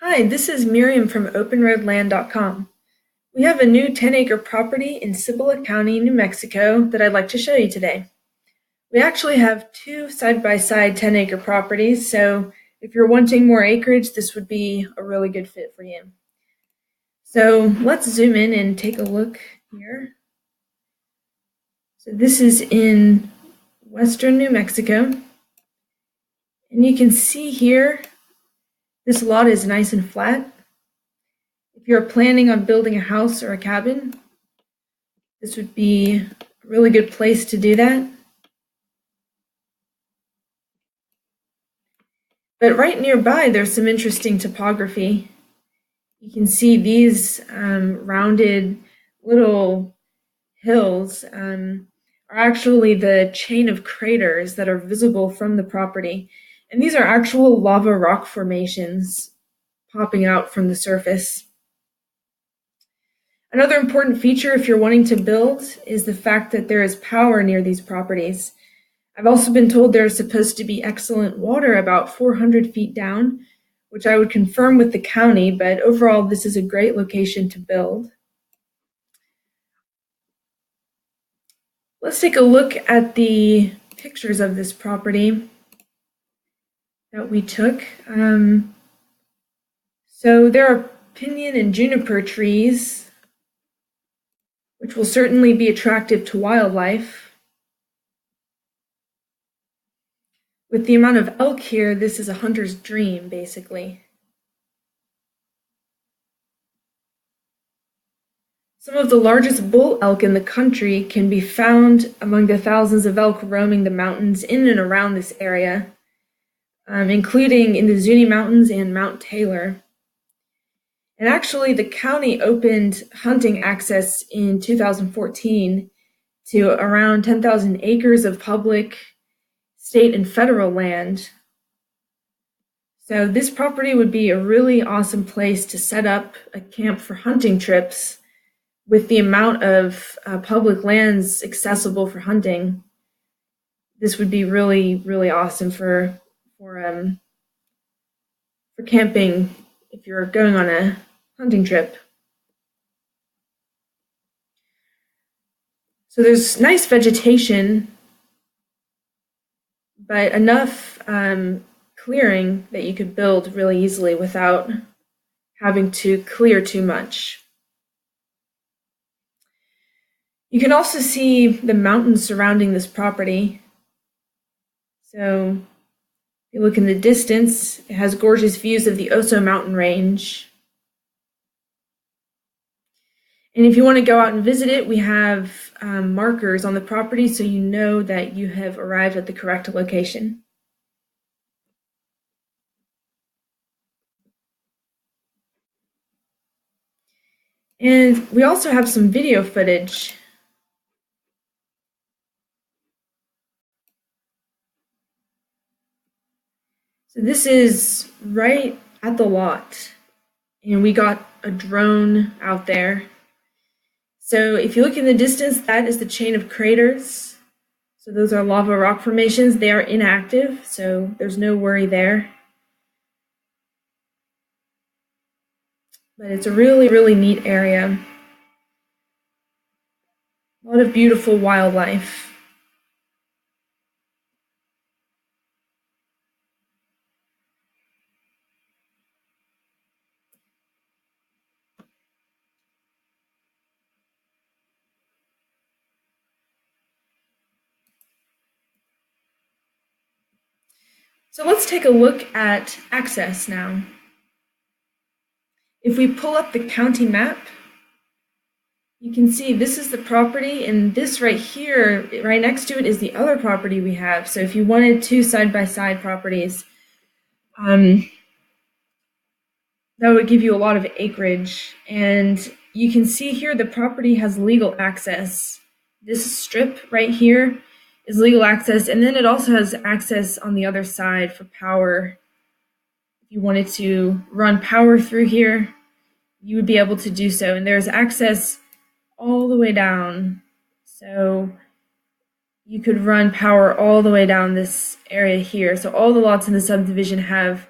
Hi, this is Miriam from OpenRoadLand.com. We have a new 10-acre property in Cibola County, New Mexico that I'd like to show you today. We actually have two side-by-side 10-acre properties, so if you're wanting more acreage, this would be a really good fit for you. So let's zoom in and take a look here. So this is in western New Mexico, and you can see here this lot is nice and flat. If you're planning on building a house or a cabin, this would be a really good place to do that. But right nearby, there's some interesting topography. You can see these rounded little hills are actually the chain of craters that are visible from the property. And these are actual lava rock formations popping out from the surface. Another important feature if you're wanting to build is the fact that there is power near these properties. I've also been told there's supposed to be excellent water about 400 feet down, which I would confirm with the county, but overall this is a great location to build. Let's take a look at the pictures of this property that we took. So there are pinyon and juniper trees, which will certainly be attractive to wildlife. With the amount of elk here, this is a hunter's dream, basically. Some of the largest bull elk in the country can be found among the thousands of elk roaming the mountains in and around this area, including in the Zuni Mountains and Mount Taylor. And actually, the county opened hunting access in 2014 to around 10,000 acres of public, state, and federal land. So this property would be a really awesome place to set up a camp for hunting trips with the amount of public lands accessible for hunting. This would be really, really awesome for camping if you're going on a hunting trip. So there's nice vegetation, but enough clearing that you could build really easily without having to clear too much. You can also see the mountains surrounding this property. So if you look in the distance, it has gorgeous views of the Oso mountain range. And if you want to go out and visit it, we have markers on the property so you know that you have arrived at the correct location. And we also have some video footage. So this is right at the lot, and we got a drone out there. So if you look in the distance, that is the chain of craters. So those are lava rock formations. They are inactive, so there's no worry there. But it's a really, really neat area. A lot of beautiful wildlife. So let's take a look at access now. If we pull up the county map, you can see this is the property, and this right here, right next to it, is the other property we have. So if you wanted two side-by-side properties, that would give you a lot of acreage. And you can see here the property has legal access. This strip right here is legal access, and then it also has access on the other side for power. If you wanted to run power through here, you would be able to do so. And there's access all the way down. So you could run power all the way down this area here. So all the lots in the subdivision have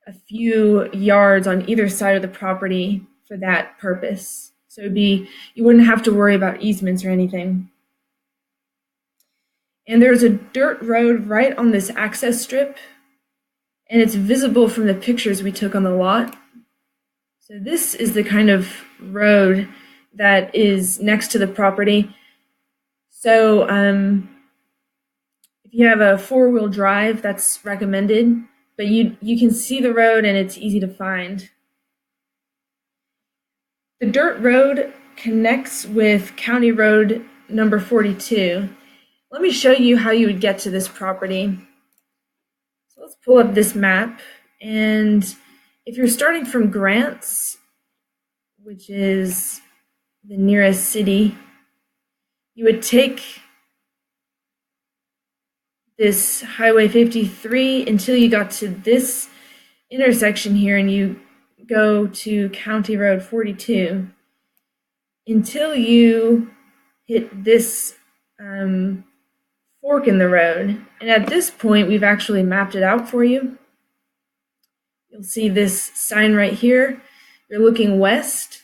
a few yards on either side of the property for that purpose. So you wouldn't have to worry about easements or anything. And there's a dirt road right on this access strip, and it's visible from the pictures we took on the lot. So this is the kind of road that is next to the property. So if you have a 4-wheel drive, that's recommended, but you can see the road and it's easy to find. The dirt road connects with County Road number 42. Let me show you how you would get to this property. So let's pull up this map, and if you're starting from Grants, which is the nearest city, you would take this Highway 53 until you got to this intersection here, and you go to County Road 42 until you hit this fork in the road. And at this point, we've actually mapped it out for you. You'll see this sign right here. You're looking west.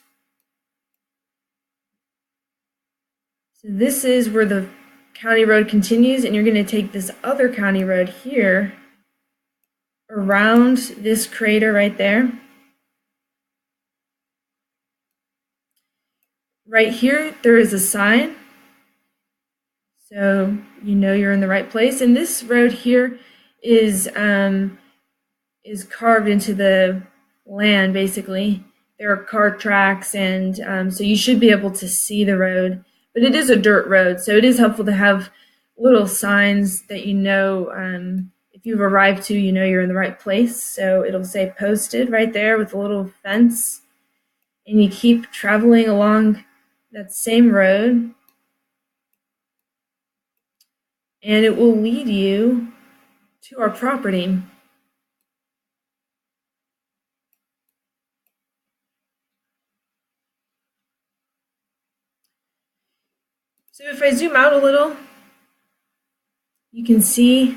So this is where the county road continues, and you're going to take this other county road here around this crater right there. Right here, there is a sign, so you know you're in the right place. And this road here is carved into the land, basically. There are car tracks, and so you should be able to see the road. But it is a dirt road, so it is helpful to have little signs that you know, if you've arrived to, you know you're in the right place. So it'll say posted right there with a little fence. And you keep traveling along that same road, and it will lead you to our property. So if I zoom out a little, you can see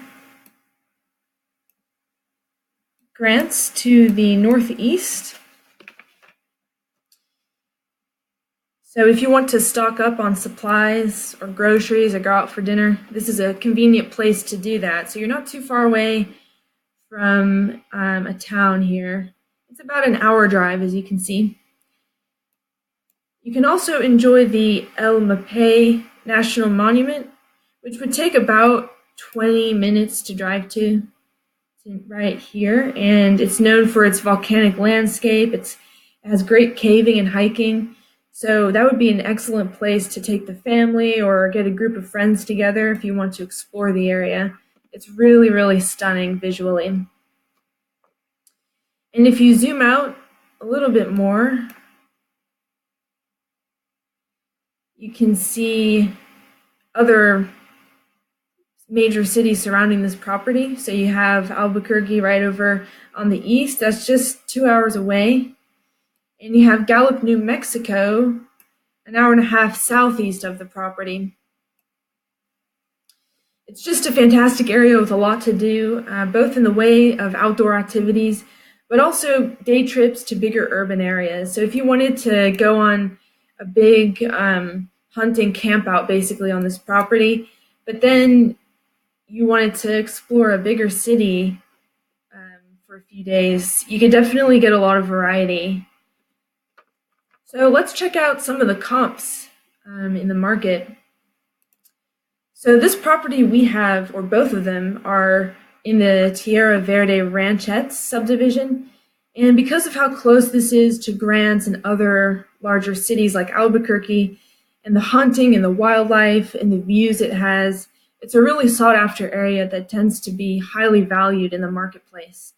Grants to the northeast. So if you want to stock up on supplies or groceries or go out for dinner, this is a convenient place to do that. So you're not too far away from a town here. It's about an hour drive, as you can see. You can also enjoy the El Mapei National Monument, which would take about 20 minutes to drive to. It's right here, and it's known for its volcanic landscape. It has great caving and hiking, so that would be an excellent place to take the family or get a group of friends together if you want to explore the area. It's really, really stunning visually. And if you zoom out a little bit more, you can see other major cities surrounding this property. So you have Albuquerque right over on the east. That's just 2 hours away. And you have Gallup, New Mexico, an hour and a half southeast of the property. It's just a fantastic area with a lot to do, both in the way of outdoor activities, but also day trips to bigger urban areas. So if you wanted to go on a big hunting camp out basically on this property, but then you wanted to explore a bigger city for a few days, you could definitely get a lot of variety. So let's check out some of the comps in the market. So this property we have, or both of them, are in the Tierra Verde Ranchettes subdivision. And because of how close this is to Grants and other larger cities like Albuquerque, and the hunting and the wildlife and the views it has, it's a really sought after area that tends to be highly valued in the marketplace.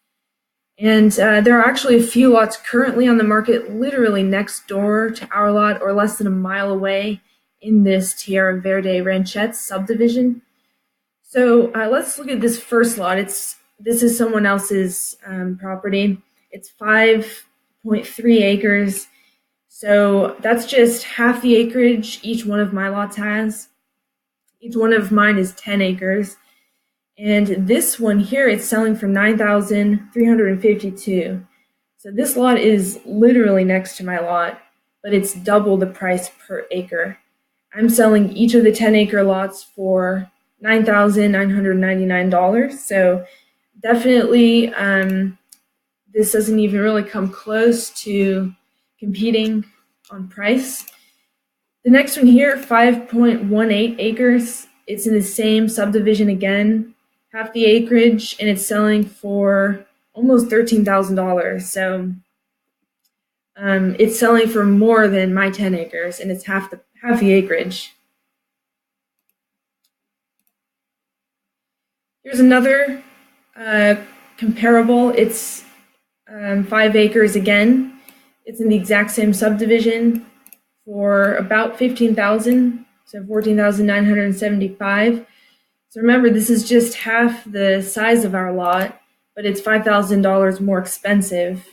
And there are actually a few lots currently on the market literally next door to our lot or less than a mile away in this Tierra Verde Ranchettes subdivision. So let's look at this first lot. This is someone else's property. It's 5.3 acres. So that's just half the acreage each one of my lots has. Each one of mine is 10 acres. And this one here, it's selling for $9,352. So this lot is literally next to my lot, but it's double the price per acre. I'm selling each of the 10-acre lots for $9,999. So definitely, this doesn't even really come close to competing on price. The next one here, 5.18 acres. It's in the same subdivision again, half the acreage, and it's selling for almost $13,000. So it's selling for more than my 10 acres, and it's half the acreage. Here's another comparable. It's 5 acres again. It's in the exact same subdivision for about $15,000, so $14,975. So remember, this is just half the size of our lot, but it's $5,000 more expensive.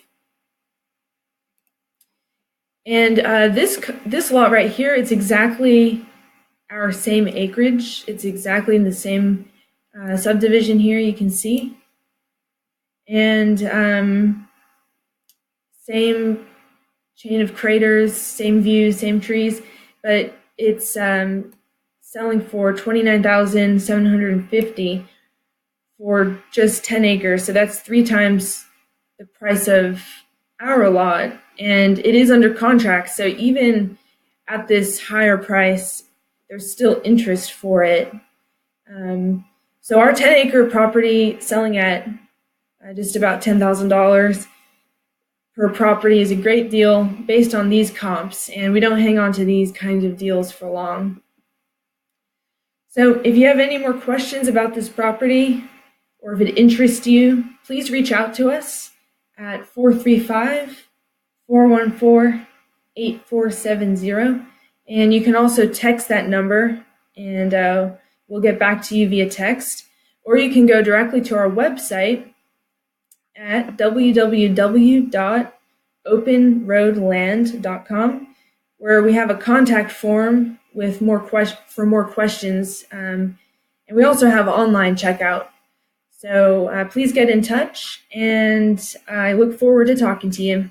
And this lot right here, it's exactly our same acreage. It's exactly in the same subdivision here, you can see. And same chain of craters, same views, same trees, but it's selling for $29,750 for just 10 acres. So that's 3 times the price of our lot, and it is under contract. So even at this higher price, there's still interest for it. So our 10-acre property selling at just about $10,000 per property is a great deal based on these comps, and we don't hang on to these kinds of deals for long. So if you have any more questions about this property, or if it interests you, please reach out to us at 435-414-8470. And you can also text that number, and we'll get back to you via text. Or you can go directly to our website at www.openroadland.com, where we have a contact form with more questions, and we also have online checkout. So please get in touch, and I look forward to talking to you.